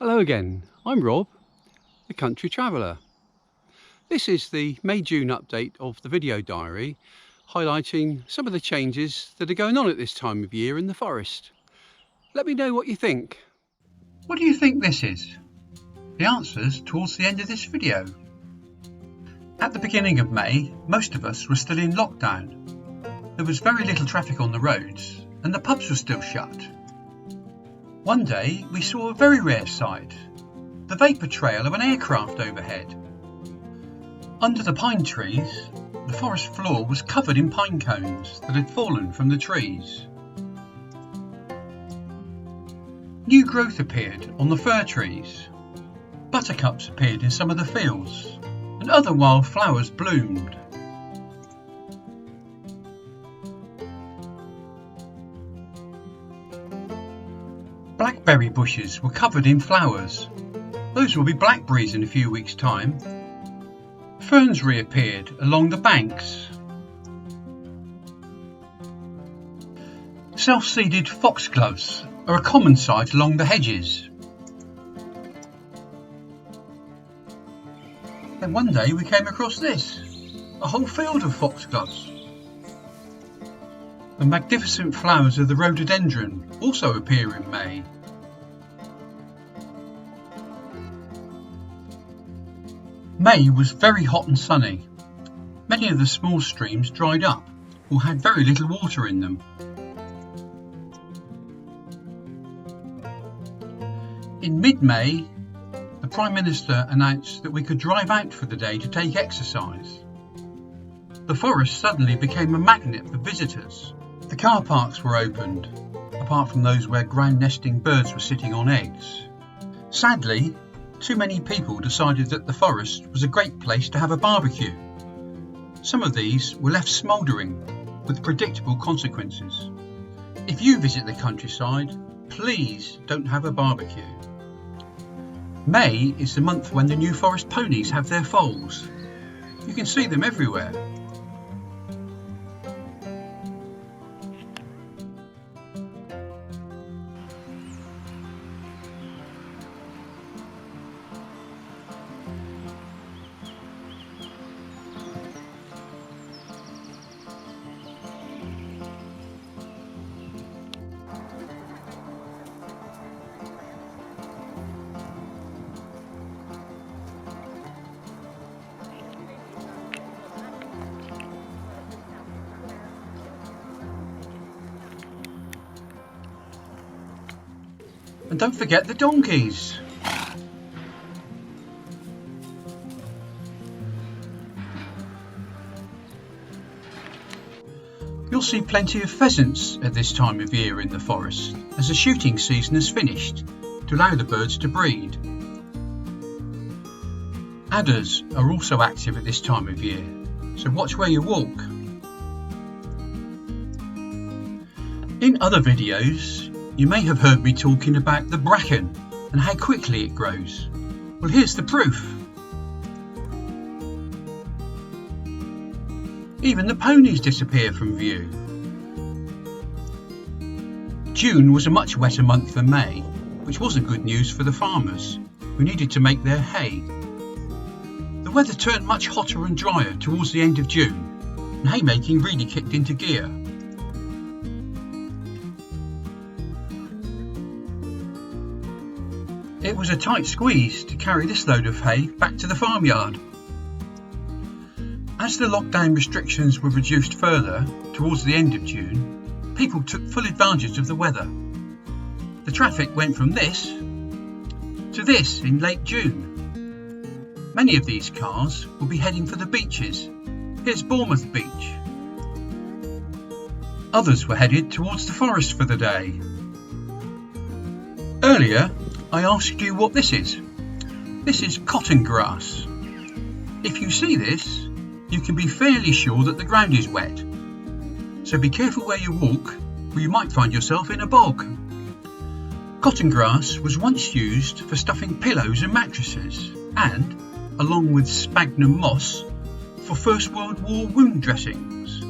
Hello again, I'm Rob, the Country Traveller. This is the May-June update of the video diary, highlighting some of the changes that are going on at this time of year in the forest. Let me know what you think. What do you think this is? The answer's towards the end of this video. At the beginning of May, most of us were still in lockdown. There was very little traffic on the roads and the pubs were still shut. One day we saw a very rare sight, the vapour trail of an aircraft overhead. Under the pine trees, the forest floor was covered in pine cones that had fallen from the trees. New growth appeared on the fir trees. Buttercups appeared in some of the fields, and other wild flowers bloomed. Blackberry bushes were covered in flowers. Those will be blackberries in a few weeks' time. Ferns reappeared along the banks. Self-seeded foxgloves are a common sight along the hedges. Then one day we came across this, a whole field of foxgloves. The magnificent flowers of the rhododendron also appear in May. May was very hot and sunny. Many of the small streams dried up or had very little water in them. In mid-May, the Prime Minister announced that we could drive out for the day to take exercise. The forest suddenly became a magnet for visitors. The car parks were opened, apart from those where ground nesting birds were sitting on eggs. Sadly, too many people decided that the forest was a great place to have a barbecue. Some of these were left smouldering, with predictable consequences. If you visit the countryside, please don't have a barbecue. May is the month when the new forest ponies have their foals. You can see them everywhere. And don't forget the donkeys. You'll see plenty of pheasants at this time of year in the forest, as the shooting season has finished to allow the birds to breed. Adders are also active at this time of year, so watch where you walk. In other videos, you may have heard me talking about the bracken and how quickly it grows. Well, here's the proof. Even the ponies disappear from view. June was a much wetter month than May, which wasn't good news for the farmers, who needed to make their hay. The weather turned much hotter and drier towards the end of June, and haymaking really kicked into gear. It was a tight squeeze to carry this load of hay back to the farmyard. As the lockdown restrictions were reduced further towards the end of June, people took full advantage of the weather. The traffic went from this to this in late June. Many of these cars will be heading for the beaches. Here's Bournemouth Beach. Others were headed towards the forest for the day. Earlier, I asked you what this is. This is cotton grass. If you see this, you can be fairly sure that the ground is wet. So be careful where you walk, or you might find yourself in a bog. Cotton grass was once used for stuffing pillows and mattresses, and, along with sphagnum moss, for First World War wound dressings.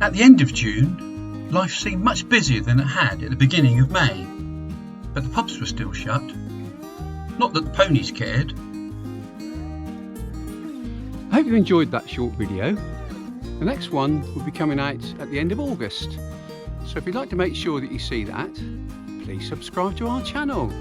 At the end of June, life seemed much busier than it had at the beginning of May. But the pubs were still shut, Not that the ponies cared. I hope you enjoyed that short video. The next one will be coming out at the end of August. So if you'd like to make sure that you see that, please subscribe to our channel.